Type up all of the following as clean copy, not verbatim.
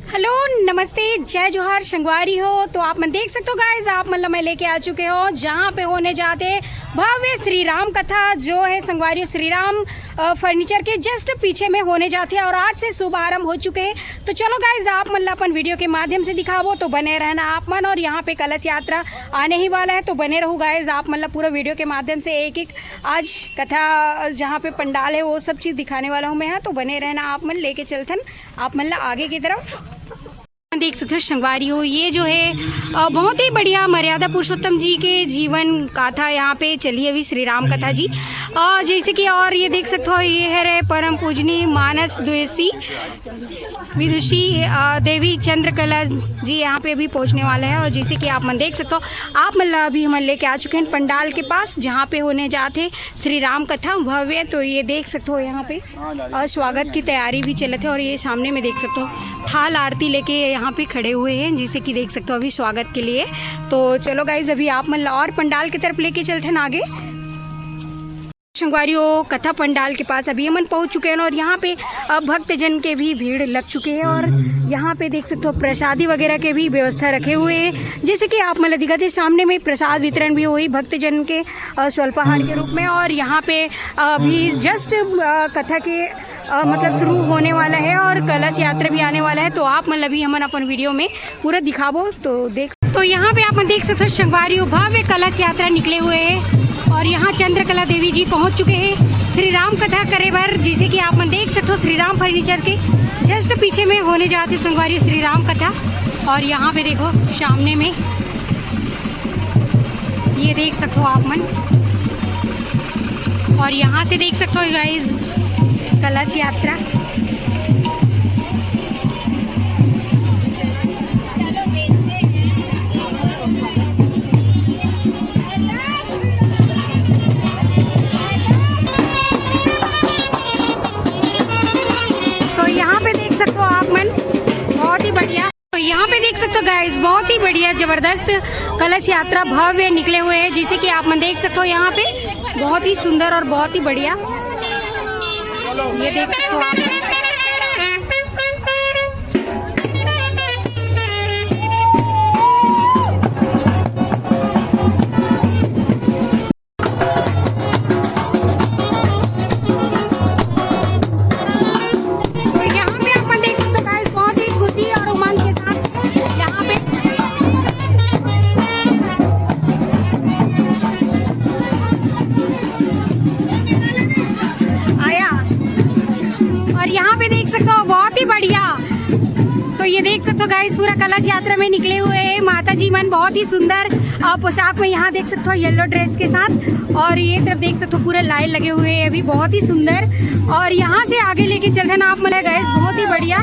Hello नमस्ते जय जोहार संगवारी हो। तो आप मन देख सकते हो गाइस, आप मतलब मैं लेके आ चुके हो जहाँ पे होने जाते भव्य श्री राम कथा जो है संगवारी श्री राम फर्नीचर के जस्ट पीछे में होने जाते हैं और आज से शुभ आरंभ हो चुके हैं। तो चलो गाइस आप मतलब अपन वीडियो के माध्यम से दिखावो तो बने रहना आप मन। और यहाँ पे कलश यात्रा आने ही वाला है तो बने रहो गाइस आप मतलब पूरा वीडियो के माध्यम से एक एक आज कथा जहाँ पे पंडाल है वो सब चीज़ दिखाने वाला हूँ मैं। तो बने रहना आप मन, लेके चलथन आप मतलब आगे की तरफ। देख सकते हो संगवारी हो, ये जो है बहुत ही बढ़िया मर्यादा पुरुषोत्तम जी के जीवन गाथा यहाँ पे चली अभी श्री राम कथा जी जैसे कि। और ये देख सकते हो ये है परम पूजनी मानस द्वेषी विदुषी देवी चंद्रकला जी यहाँ पे अभी पहुँचने वाले हैं। और जैसे कि आप मन देख सकते हो आप मतलब अभी हम लेके आ चुके हैं पंडाल के पास जहाँ पे होने जाते श्री राम कथा भव्य। तो ये देख सकते हो यहाँ पे स्वागत की तैयारी भी चलत है। और ये सामने में देख सकते हो थाल आरती लेके यहाँ पे खड़े हुए हैं जैसे कि देख सकते हो अभी स्वागत के लिए। तो चलो गाइज अभी आप मतलब और पंडाल की तरफ लेके चलते हैं आगे। संगवारियों कथा पंडाल के पास अभी हम पहुंच चुके हैं और यहाँ पे भक्तजन के भी भीड़ लग चुके हैं। और यहाँ पे देख सकते हो प्रसादी वगैरह के भी व्यवस्था रखे हुए हैं जैसे कि आप मतलब दिखाते सामने में प्रसाद वितरण भी हुई भक्तजन के स्वल्पाहार के रूप में। और यहाँ पे अभी जस्ट कथा के मतलब शुरू होने वाला है और कलश यात्रा भी आने वाला है। तो आप मतलब भी हम अपन वीडियो में पूरा दिखावो तो देख। तो यहाँ पे आप देख सकते हो संगवारी भव्य कलश यात्रा निकले हुए हैं और यहाँ चंद्रकला देवी जी पहुँच चुके हैं श्री राम कथा करे बार जैसे कि आप मन देख सकते हो श्री राम फर्नीचर के जस्ट पीछे में होने जाते संगवारी श्री राम कथा। और यहाँ पे देखो सामने में ये देख सकते हो आप मन। और यहाँ से देख सकते हो गाइस कलश यात्रा। तो यहाँ पे देख सकते हो आप मन बहुत ही बढ़िया। तो यहाँ पे देख सकते हो गाइस बहुत ही बढ़िया जबरदस्त कलश यात्रा भव्य निकले हुए हैं जैसे कि आप मन देख सकते हो यहाँ पे बहुत ही सुंदर और बहुत ही बढ़िया ये देख सकते हो आप। यहाँ पे देख सकते हो बहुत ही बढ़िया। तो ये देख सकते हो गाइस पूरा कलश यात्रा में निकले हुए हैं माता जी मन बहुत ही सुंदर पोशाक में यहाँ देख सकते हो येलो ड्रेस के साथ। और ये तरफ देख सकते हो पूरे लाइन लगे हुए हैं अभी बहुत ही सुंदर। और यहाँ से आगे लेके चलते ना आप मतलब गाइस बहुत ही बढ़िया।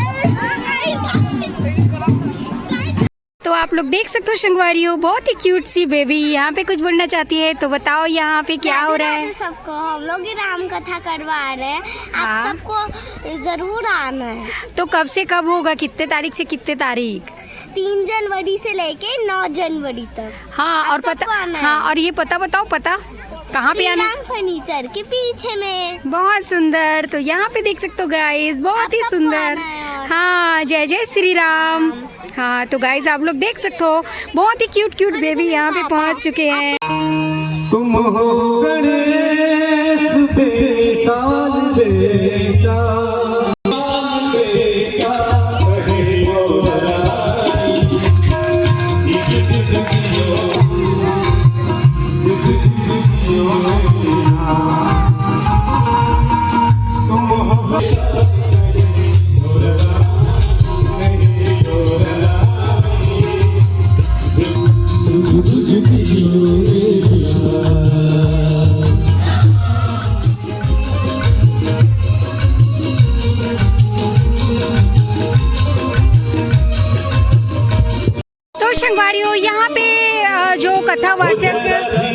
तो आप लोग देख सकते हो संगवारी हो बहुत ही क्यूट सी बेबी यहाँ पे कुछ बोलना चाहती है तो बताओ यहाँ पे क्या हो रहा है। सबको हम लोग राम कथा करवा रहे हैं, आप सबको जरूर आना है। तो कब से कब होगा, कितने तारीख से कितने तारीख? 3 जनवरी से लेके 9 जनवरी तक। हाँ और पता, हाँ और ये पता बताओ पता कहाँ पे आना? फर्नीचर के पीछे में। बहुत सुंदर। तो यहाँ पे देख सकते हो गाइस बहुत ही सुंदर। हाँ जय जय श्री राम। हाँ तो गाइस आप लोग देख सकते हो बहुत ही क्यूट क्यूट बेबी यहाँ पे पहुँच चुके हैं। तुम हो गणेश बेसाल बेसा संगवारियों यहाँ पे जो कथावाचक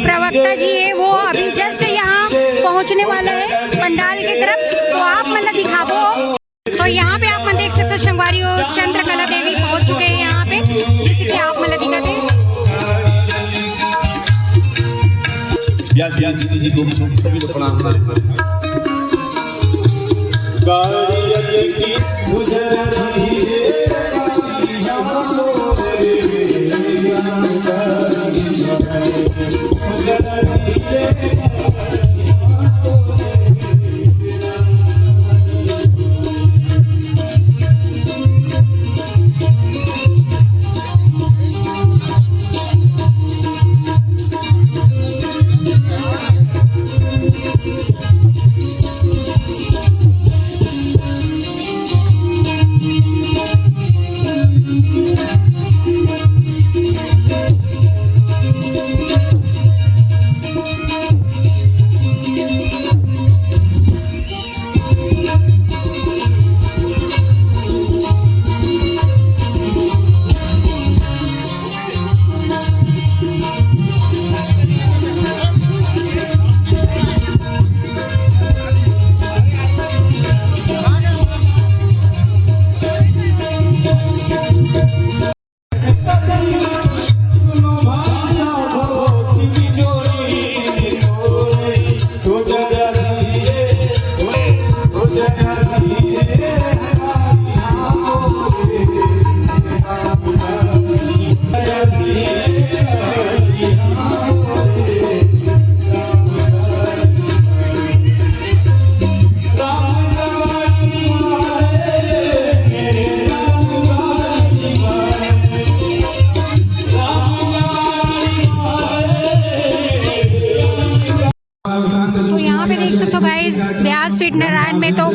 प्रवक्ता जी है वो अभी जस्ट यहाँ पहुँचने वाले हैं पंडाल की तरफ। तो आप मतलब दिखावो। तो यहाँ पे आप मन देख सकते हो संगवारियों चंद्रकला देवी पहुँच चुके हैं यहाँ पे जैसे कि आप मतलब दिखाते हैं। गाड़ी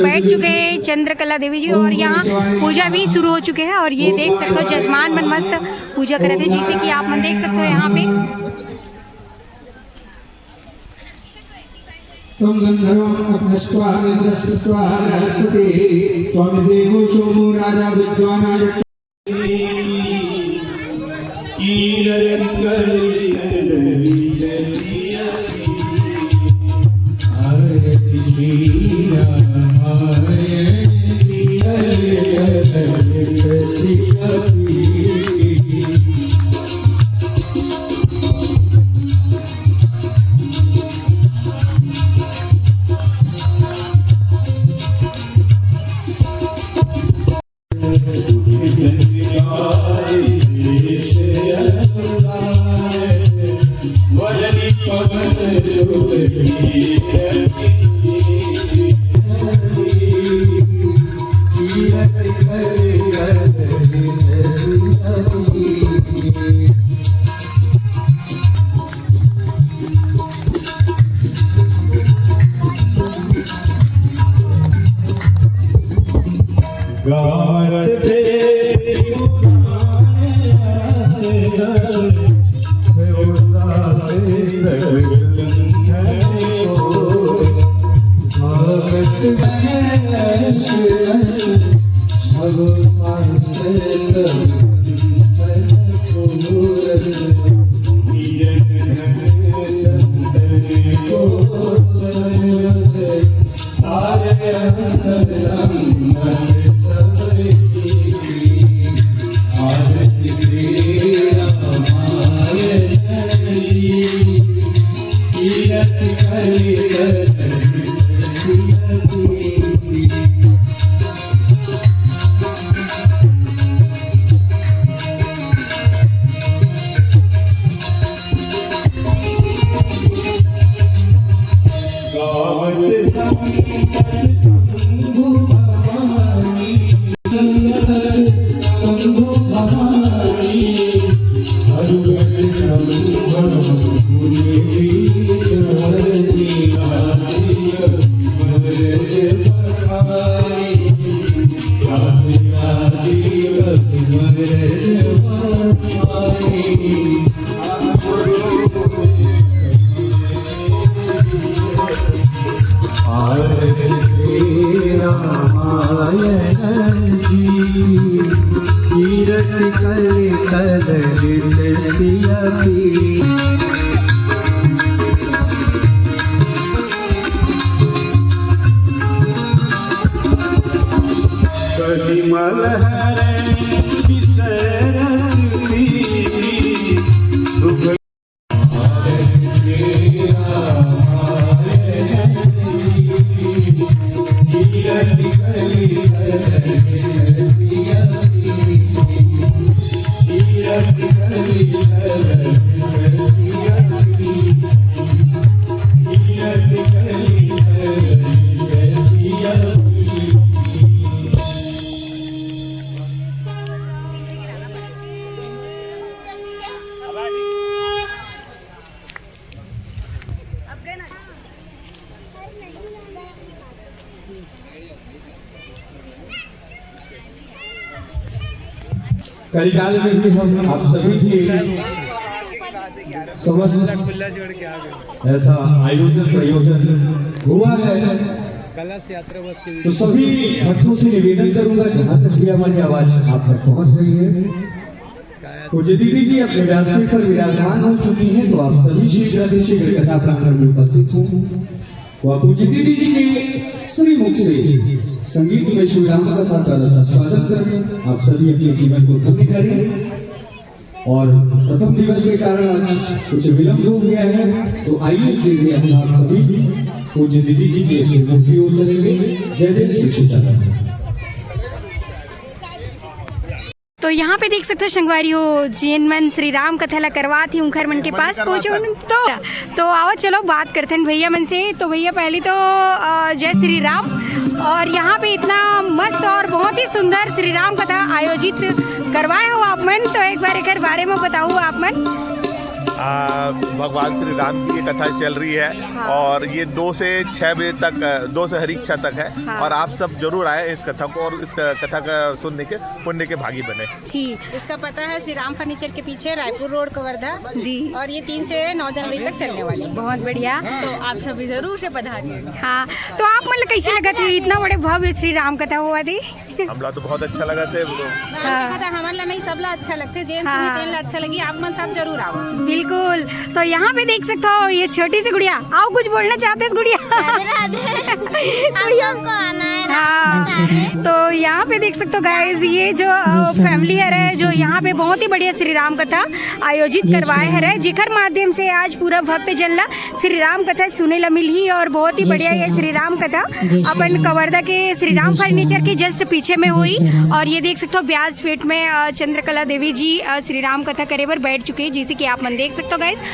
बैठ चुके हैं चंद्रकला देवी जी और यहाँ पूजा भी शुरू हो चुके हैं। और ये देख सकते हो जजमान मन मस्त पूजा कर रहे थे, जैसे कि आप मन देख सकते हो यहाँ पे। त्वं गन्धर्वं अपनश्त्वा निद्रश्त्वा बृहस्पति त्वं देवो सोमो राजा विद्वान् कलिकाल में भी हम आप सभी के समस्त ऐसा आयोजन प्रयोजन हुआ है। तो सभी भक्तों से निवेदन करूंगा, जहां तक भी हमारी आवाज आप तक पहुंच रही है, पूज्य दीदी जी अपने व्यासपीठ पर विराजमान हो चुकी हैं, तो आप सभी शीघ्र कथा प्रांगण में उपस्थित हों। पूज्य दीदी जी के श्री मुख से संगीत में श्री राम कथा का रसा स्वागत करें। आप सभी अपने जीवन को धन्य करें। और प्रथम दिवस के कारण आज कुछ विलंब हो गया है, तो आइए सीधे हम आप सभी पूज्य दीदी जी के श्री मुख की ओर चलेंगे। जय जय श्री सीताराम। तो यहाँ पे देख सकते हो संगवारी हो जिन मन श्री राम कथा ला करवा थी उनखर मन के पास पहुँचो। तो आओ चलो बात करते हैं भैया मन से। तो भैया पहले तो जय श्री राम। और यहाँ पे इतना मस्त और बहुत ही सुंदर श्री राम कथा आयोजित करवाए हो आप मन, तो एक बार एक बारे में बताओ आप मन। भगवान श्री राम की ये कथा चल रही है। हाँ। और ये 2 से 6 बजे तक, 2 से हरीक्षा तक है। हाँ। और आप सब जरूर आए इस कथा को और इस कथा का सुनने के पुण्य के भागी बने। जी इसका पता है श्री राम फर्नीचर के पीछे रायपुर रोड कवर्धा जी, और ये 3 से 9 जनवरी तक चलने वाली है। बहुत बढ़िया। तो आप सभी जरूर से पधारिए। हाँ, तो आप मतलब कैसे लगा थे इतना बड़े भव्य श्री राम कथा हुआ थी? हमला तो बहुत अच्छा लगा थे। हमारा नहीं सबला अच्छा लगते, जेंट्स हाँ। तेल अच्छा लगी, आप मन सब जरूर आओ। बिल्कुल। तो यहाँ पे देख सकते हो ये छोटी सी गुड़िया, आओ कुछ बोलना चाहते हैं गुड़िया? राधे राधे। आप सबको आना है हाँ, तो यहाँ पे देख सकते हो गाइस, ये जो फैमिली है जो यहाँ पे बहुत ही बढ़िया श्री राम कथा आयोजित करवाए है, जेकर माध्यम से आज पूरा भक्त जन ला श्री राम कथा सुने ला मिल ही। और बहुत ही बढ़िया ये श्री राम कथा अपन कवर्धा के श्री राम फर्नीचर के जस्ट पीछे में हुई। और ये देख सकते हो व्यास पीठ में चंद्रकला देवी जी श्री राम कथा करे पर बैठ चुके हैं, जैसे कि आप मन देख सकते हो गाइस।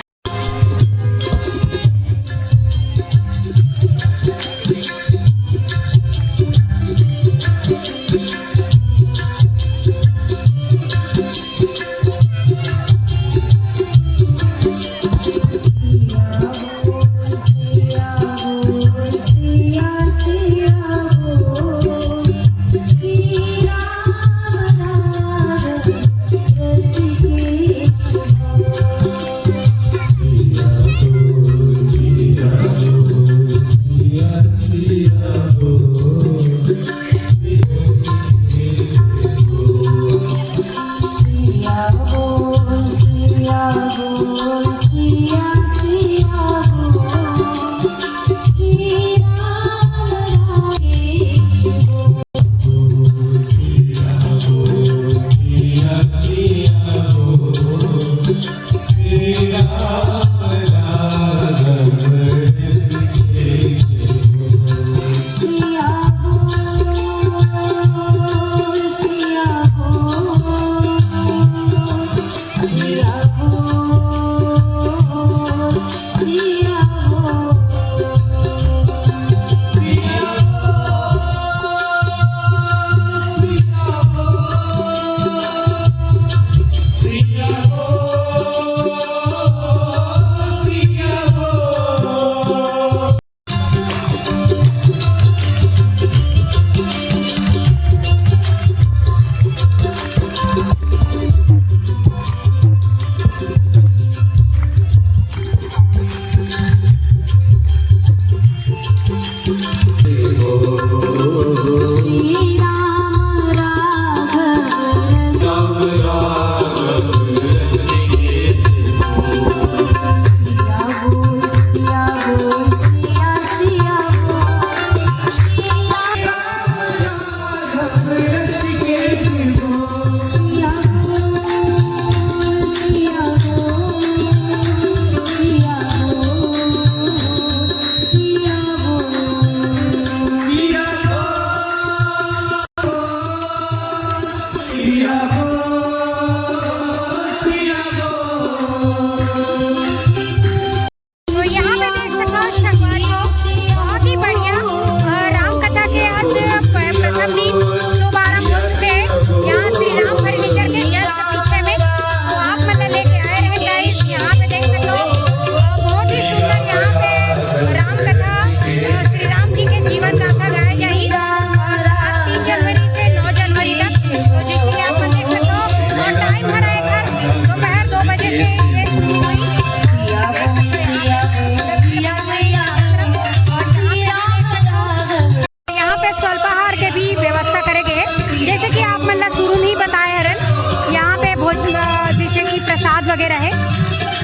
वगैरह है।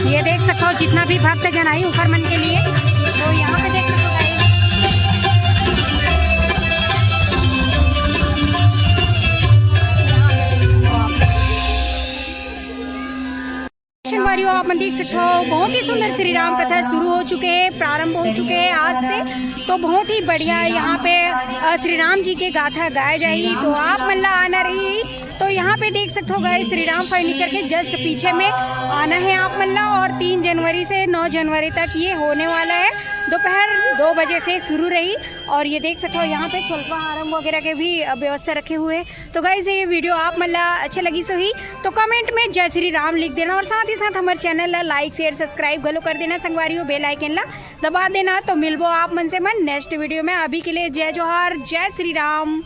ये देख सकते हो जितना भी भक्त जन आई ऊपर मन के लिए, तो यहाँ पे देख सकते हो आप देख सकते हो। बहुत ही सुंदर श्री राम कथा शुरू हो चुके हैं, प्रारंभ हो चुके हैं आज से। तो बहुत ही बढ़िया यहाँ पे श्री राम जी के गाथा गाए जाए। तो आप मल्ला आना रही तो तो यहाँ पे देख सकते हो गाइस श्री राम फर्नीचर के जस्ट पीछे में आना है आप मल्ला। और 3 जनवरी से 9 जनवरी तक ये होने वाला है। दोपहर 2 बजे से शुरू रही। और ये देख सकते हो यहाँ पे स्वल्पाहारम वगैरह के भी व्यवस्था रखे हुए हैं। तो गाइस ये वीडियो आप मल्ला अच्छे लगी सो ही तो कमेंट में जय श्री राम लिख देना और साथ ही साथ हमारे चैनल ला लाइक शेयर सब्सक्राइब गलो कर देना संगवारी हो, बेल आइकन ला दबा देना। तो मिलबो आप मन से मन नेक्स्ट वीडियो में। अभी के लिए जय जोहार, जय श्री राम।